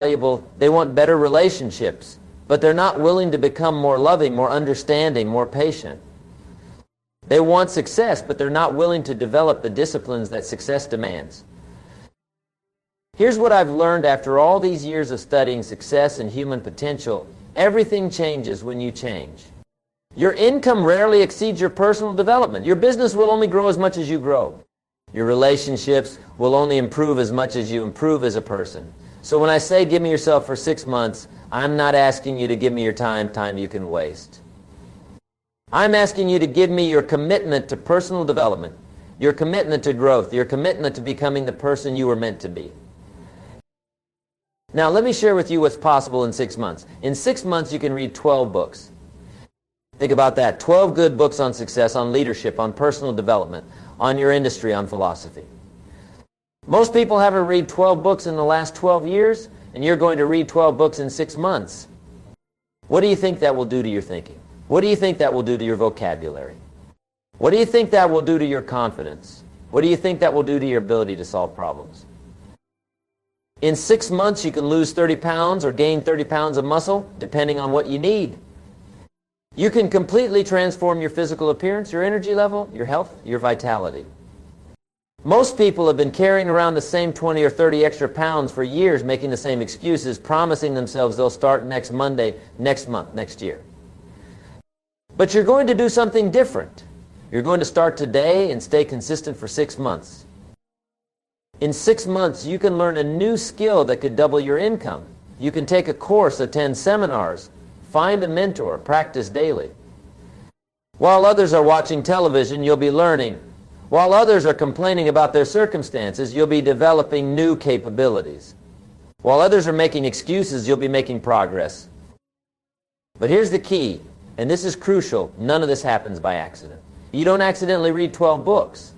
valuable, they want better relationships, but they're not willing to become more loving, more understanding, more patient. They want success, but they're not willing to develop the disciplines that success demands. Here's what I've learned after all these years of studying success and human potential. Everything changes when you change. Your income rarely exceeds your personal development. Your business will only grow as much as you grow. Your relationships will only improve as much as you improve as a person. So when I say give me yourself for 6 months, I'm not asking you to give me your time you can waste. I'm asking you to give me your commitment to personal development, your commitment to growth, your commitment to becoming the person you were meant to be. Now let me share with you what's possible in 6 months. In 6 months you can read 12 books. Think about that. 12 good books on success, on leadership, on personal development, on your industry, on philosophy. Most people haven't read 12 books in the last 12 years, and you're going to read 12 books in 6 months. What do you think that will do to your thinking? What do you think that will do to your vocabulary? What do you think that will do to your confidence? What do you think that will do to your ability to solve problems? In 6 months, you can lose 30 pounds or gain 30 pounds of muscle, depending on what you need. You can completely transform your physical appearance, your energy level, your health, your vitality. Most people have been carrying around the same 20 or 30 extra pounds for years, making the same excuses, promising themselves they'll start next Monday, next month, next year. But you're going to do something different. You're going to start today and stay consistent for 6 months. In 6 months, you can learn a new skill that could double your income. You can take a course, attend seminars, find a mentor, practice daily. While others are watching television, you'll be learning. While others are complaining about their circumstances, you'll be developing new capabilities. While others are making excuses, you'll be making progress. But here's the key, and this is crucial. None of this happens by accident. You don't accidentally read 12 books.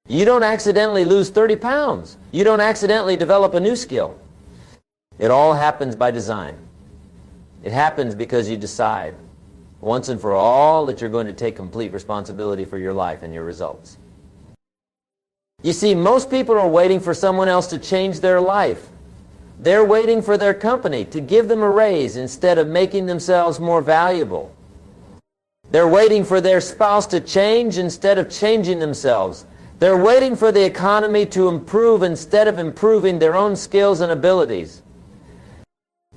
You don't accidentally lose 30 pounds. You don't accidentally develop a new skill. It all happens by design. It happens because you decide once and for all that you're going to take complete responsibility for your life and your results. You see, most people are waiting for someone else to change their life. They're waiting for their company to give them a raise instead of making themselves more valuable. They're waiting for their spouse to change instead of changing themselves. They're waiting for the economy to improve instead of improving their own skills and abilities.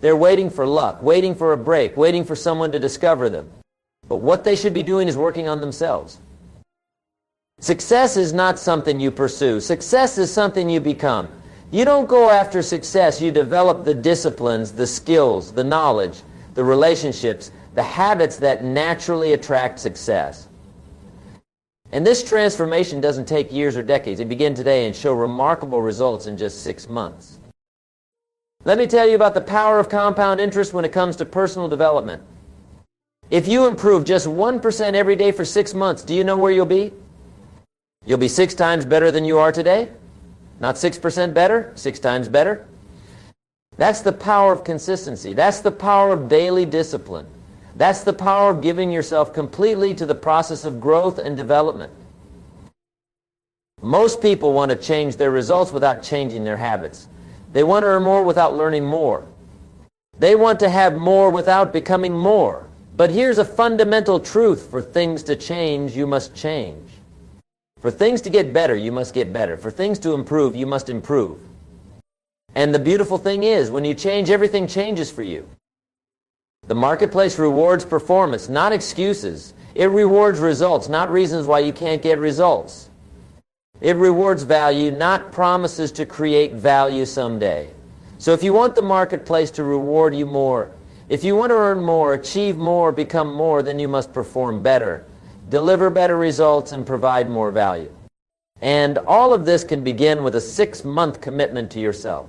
They're waiting for luck, waiting for a break, waiting for someone to discover them. But what they should be doing is working on themselves. Success is not something you pursue. Success is something you become. You don't go after success. You develop the disciplines, the skills, the knowledge, the relationships, the habits that naturally attract success. And this transformation doesn't take years or decades. It begins today and show remarkable results in just 6 months. Let me tell you about the power of compound interest when it comes to personal development. If you improve just 1% every day for 6 months, do you know where you'll be? You'll be 6 times better than you are today. Not 6% better, 6 times better. That's the power of consistency. That's the power of daily discipline. That's the power of giving yourself completely to the process of growth and development. Most people want to change their results without changing their habits. They want to earn more without learning more. They want to have more without becoming more. But here's a fundamental truth. For things to change, you must change. For things to get better, you must get better. For things to improve, you must improve. And the beautiful thing is, when you change, everything changes for you. The marketplace rewards performance, not excuses. It rewards results, not reasons why you can't get results. It rewards value, not promises to create value someday. So if you want the marketplace to reward you more, if you want to earn more, achieve more, become more, then you must perform better, deliver better results, and provide more value. And all of this can begin with a 6-month commitment to yourself.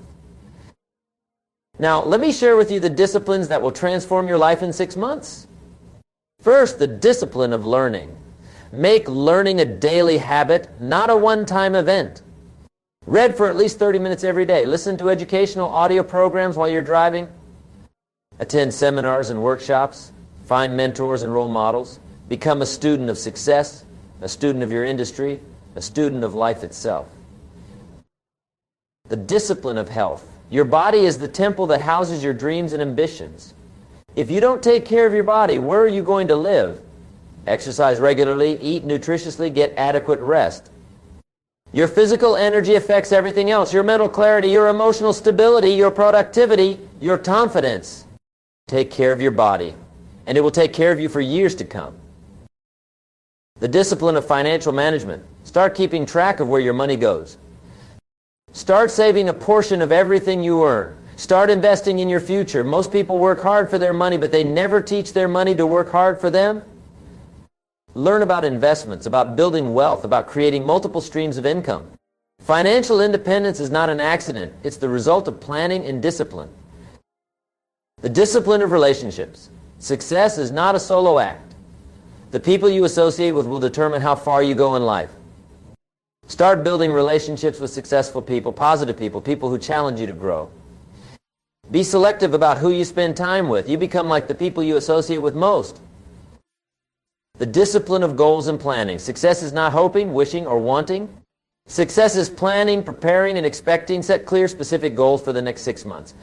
Now, let me share with you the disciplines that will transform your life in 6 months. First, the discipline of learning. Make learning a daily habit, not a one-time event. Read for at least 30 minutes every day. Listen to educational audio programs while you're driving. Attend seminars and workshops. Find mentors and role models. Become a student of success, a student of your industry, a student of life itself. The discipline of health. Your body is the temple that houses your dreams and ambitions. If you don't take care of your body, where are you going to live? Exercise regularly, eat nutritiously, get adequate rest. Your physical energy affects everything else. Your mental clarity, your emotional stability, your productivity, your confidence. Take care of your body, and it will take care of you for years to come. The discipline of financial management. Start keeping track of where your money goes. Start saving a portion of everything you earn. Start investing in your future. Most people work hard for their money, but they never teach their money to work hard for them. Learn about investments, about building wealth, about creating multiple streams of income. Financial independence is not an accident. It's the result of planning and discipline. The discipline of relationships. Success is not a solo act. The people you associate with will determine how far you go in life. Start building relationships with successful people, positive people, people who challenge you to grow. Be selective about who you spend time with. You become like the people you associate with most. The discipline of goals and planning. Success is not hoping, wishing, or wanting. Success is planning, preparing, and expecting. Set clear, specific goals for the next 6 months.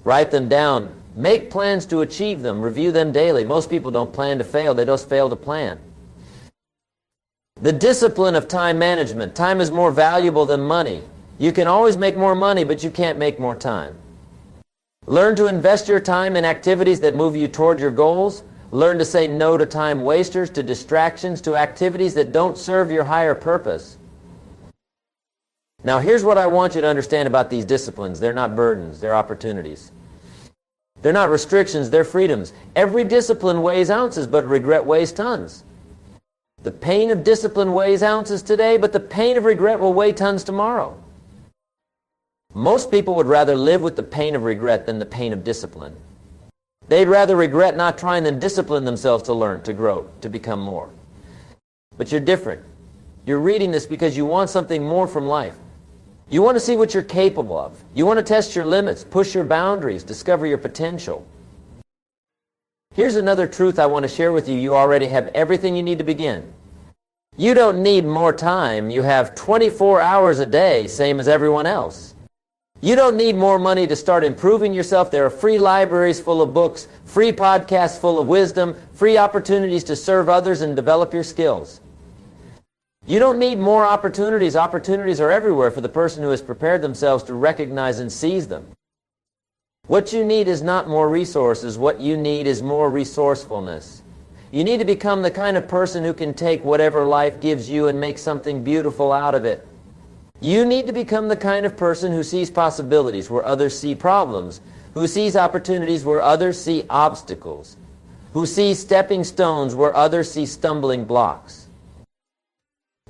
Write them down. Make plans to achieve them. Review them daily. Most people don't plan to fail. They just fail to plan. The discipline of time management. Time is more valuable than money. You can always make more money, but you can't make more time. Learn to invest your time in activities that move you toward your goals. Learn to say no to time wasters, to distractions, to activities that don't serve your higher purpose. Now, here's what I want you to understand about these disciplines. They're not burdens, they're opportunities. They're not restrictions, they're freedoms. Every discipline weighs ounces, but regret weighs tons. The pain of discipline weighs ounces today, but the pain of regret will weigh tons tomorrow. Most people would rather live with the pain of regret than the pain of discipline. They'd rather regret not trying than discipline themselves to learn, to grow, to become more. But you're different. You're reading this because you want something more from life. You want to see what you're capable of. You want to test your limits, push your boundaries, discover your potential. Here's another truth I want to share with you. You already have everything you need to begin. You don't need more time. You have 24 hours a day, same as everyone else. You don't need more money to start improving yourself. There are free libraries full of books, free podcasts full of wisdom, free opportunities to serve others and develop your skills. You don't need more opportunities. Opportunities are everywhere for the person who has prepared themselves to recognize and seize them. What you need is not more resources. What you need is more resourcefulness. You need to become the kind of person who can take whatever life gives you and make something beautiful out of it. You need to become the kind of person who sees possibilities where others see problems, who sees opportunities where others see obstacles, who sees stepping stones where others see stumbling blocks.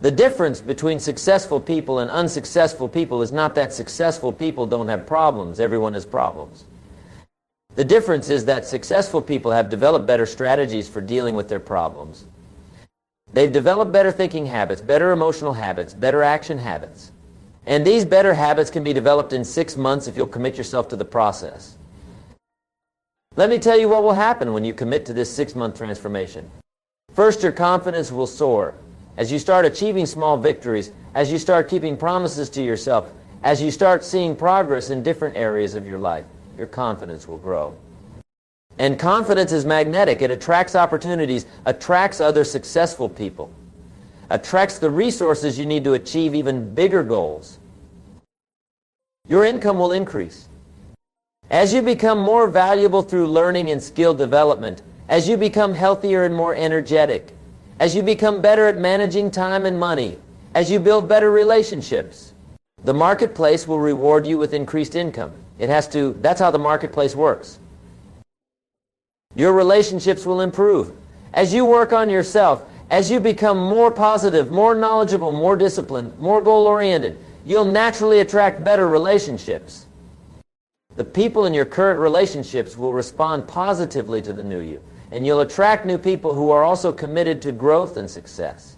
The difference between successful people and unsuccessful people is not that successful people don't have problems. Everyone has problems. The difference is that successful people have developed better strategies for dealing with their problems. They've developed better thinking habits, better emotional habits, better action habits. And these better habits can be developed in 6 months if you'll commit yourself to the process. Let me tell you what will happen when you commit to this 6-month transformation. First, your confidence will soar. As you start achieving small victories, as you start keeping promises to yourself, as you start seeing progress in different areas of your life, your confidence will grow. And confidence is magnetic. It attracts opportunities, attracts other successful people, attracts the resources you need to achieve even bigger goals. Your income will increase. As you become more valuable through learning and skill development, as you become healthier and more energetic, as you become better at managing time and money, as you build better relationships, the marketplace will reward you with increased income. That's how the marketplace works. Your relationships will improve. As you work on yourself, as you become more positive, more knowledgeable, more disciplined, more goal-oriented, you'll naturally attract better relationships. The people in your current relationships will respond positively to the new you, and you'll attract new people who are also committed to growth and success.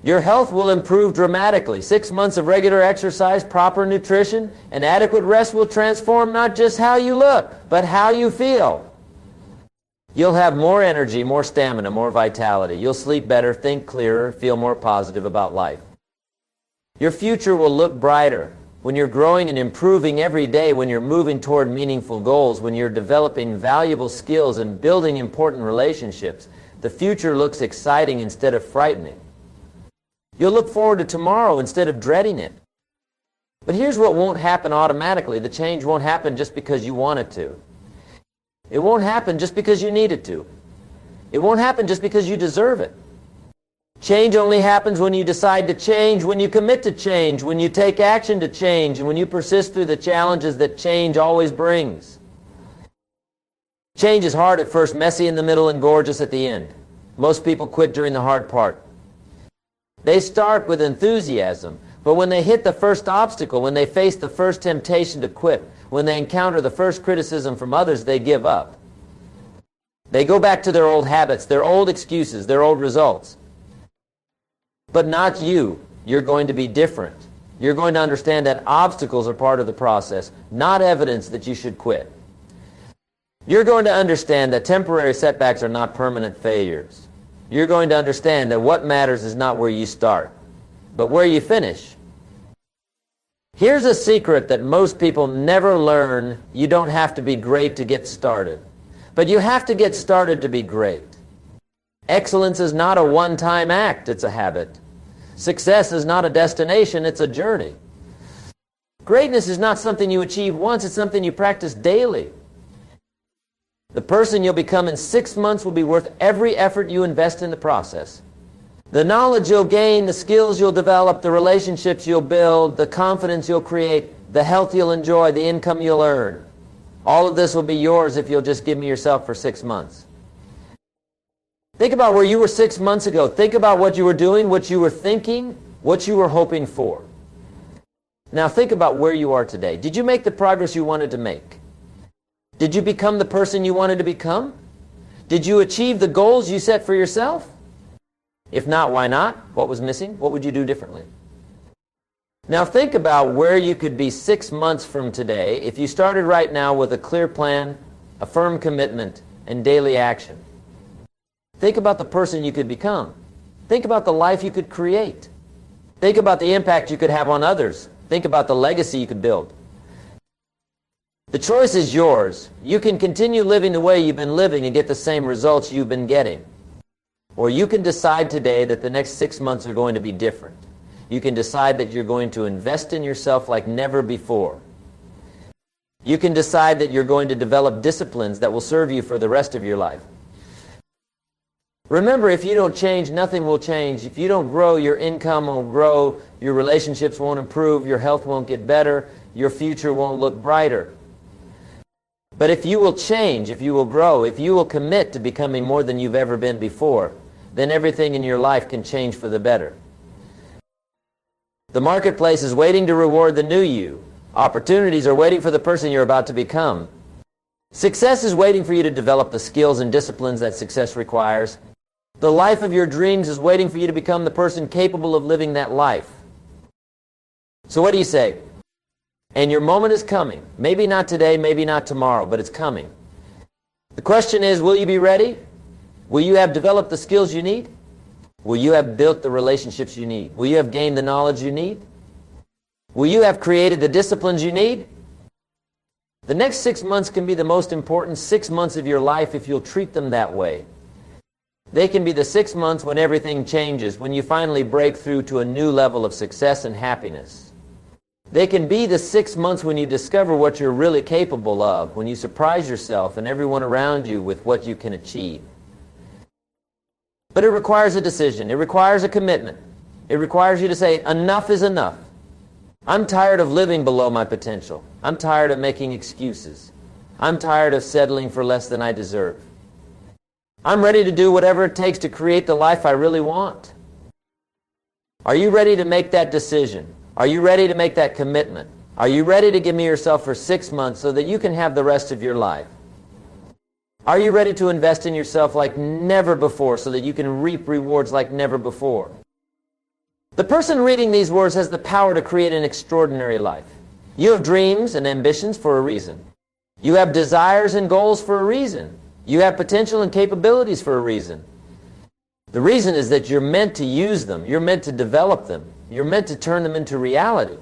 Your health will improve dramatically. 6 months of regular exercise, proper nutrition, and adequate rest will transform not just how you look, but how you feel. You'll have more energy, more stamina, more vitality. You'll sleep better, think clearer, feel more positive about life. Your future will look brighter. when you're growing and improving every day, when you're moving toward meaningful goals, when you're developing valuable skills and building important relationships, the future looks exciting instead of frightening. You'll look forward to tomorrow instead of dreading it. But here's what won't happen automatically. The change won't happen just because you want it to. It won't happen just because you need it to. It won't happen just because you deserve it. Change only happens when you decide to change, when you commit to change, when you take action to change, and when you persist through the challenges that change always brings. Change is hard at first, messy in the middle, and gorgeous at the end. Most people quit during the hard part. They start with enthusiasm, but when they hit the first obstacle, when they face the first temptation to quit, when they encounter the first criticism from others, they give up. They go back to their old habits, their old excuses, their old results. But not you. You're going to be different. You're going to understand that obstacles are part of the process, not evidence that you should quit. You're going to understand that temporary setbacks are not permanent failures. You're going to understand that what matters is not where you start, but where you finish. Here's a secret that most people never learn. You don't have to be great to get started, but you have to get started to be great. Excellence is not a one-time act, it's a habit. Success is not a destination, it's a journey. Greatness is not something you achieve once, it's something you practice daily. The person you'll become in 6 months will be worth every effort you invest in the process. The knowledge you'll gain, the skills you'll develop, the relationships you'll build, the confidence you'll create, the health you'll enjoy, the income you'll earn. All of this will be yours if you'll just give me yourself for 6 months. Think about where you were 6 months ago. Think about what you were doing, what you were thinking, what you were hoping for. Now think about where you are today. Did you make the progress you wanted to make? Did you become the person you wanted to become? Did you achieve the goals you set for yourself? If not, why not? What was missing? What would you do differently? Now think about where you could be 6 months from today if you started right now with a clear plan, a firm commitment, and daily action. Think about the person you could become. Think about the life you could create. Think about the impact you could have on others. Think about the legacy you could build. The choice is yours. You can continue living the way you've been living and get the same results you've been getting. Or you can decide today that the next 6 months are going to be different. You can decide that you're going to invest in yourself like never before. You can decide that you're going to develop disciplines that will serve you for the rest of your life. Remember, if you don't change, nothing will change. If you don't grow, your income won't grow, your relationships won't improve, your health won't get better, your future won't look brighter. But if you will change, if you will grow, if you will commit to becoming more than you've ever been before, then everything in your life can change for the better. The marketplace is waiting to reward the new you. Opportunities are waiting for the person you're about to become. Success is waiting for you to develop the skills and disciplines that success requires. The life of your dreams is waiting for you to become the person capable of living that life. So what do you say? And your moment is coming. Maybe not today, maybe not tomorrow, but it's coming. The question is, will you be ready? Will you have developed the skills you need? Will you have built the relationships you need? Will you have gained the knowledge you need? Will you have created the disciplines you need? The next 6 months can be the most important 6 months of your life if you'll treat them that way. They can be the 6 months when everything changes, when you finally break through to a new level of success and happiness. They can be the 6 months when you discover what you're really capable of, when you surprise yourself and everyone around you with what you can achieve. But it requires a decision. It requires a commitment. It requires you to say, enough is enough. I'm tired of living below my potential. I'm tired of making excuses. I'm tired of settling for less than I deserve. I'm ready to do whatever it takes to create the life I really want. Are you ready to make that decision? Are you ready to make that commitment? Are you ready to give me yourself for 6 months so that you can have the rest of your life? Are you ready to invest in yourself like never before so that you can reap rewards like never before? The person reading these words has the power to create an extraordinary life. You have dreams and ambitions for a reason. You have desires and goals for a reason. You have potential and capabilities for a reason. The reason is that you're meant to use them. You're meant to develop them. You're meant to turn them into reality.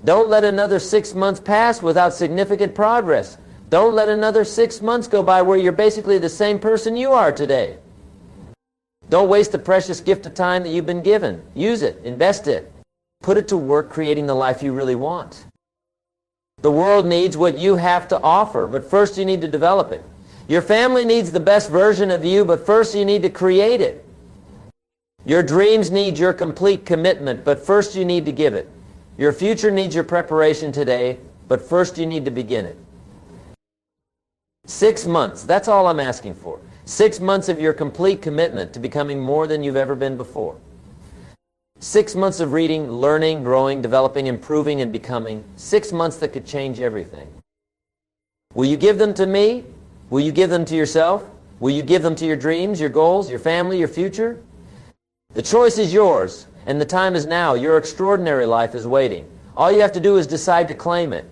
Don't let another 6 months pass without significant progress. Don't let another 6 months go by where you're basically the same person you are today. Don't waste the precious gift of time that you've been given. Use it. Invest it. Put it to work creating the life you really want. The world needs what you have to offer, but first you need to develop it. Your family needs the best version of you, but first you need to create it. Your dreams need your complete commitment, but first you need to give it. Your future needs your preparation today, but first you need to begin it. 6 months, that's all I'm asking for. 6 months of your complete commitment to becoming more than you've ever been before. 6 months of reading, learning, growing, developing, improving, and becoming. 6 months that could change everything. Will you give them to me? Will you give them to yourself? Will you give them to your dreams, your goals, your family, your future? The choice is yours, and the time is now. Your extraordinary life is waiting. All you have to do is decide to claim it.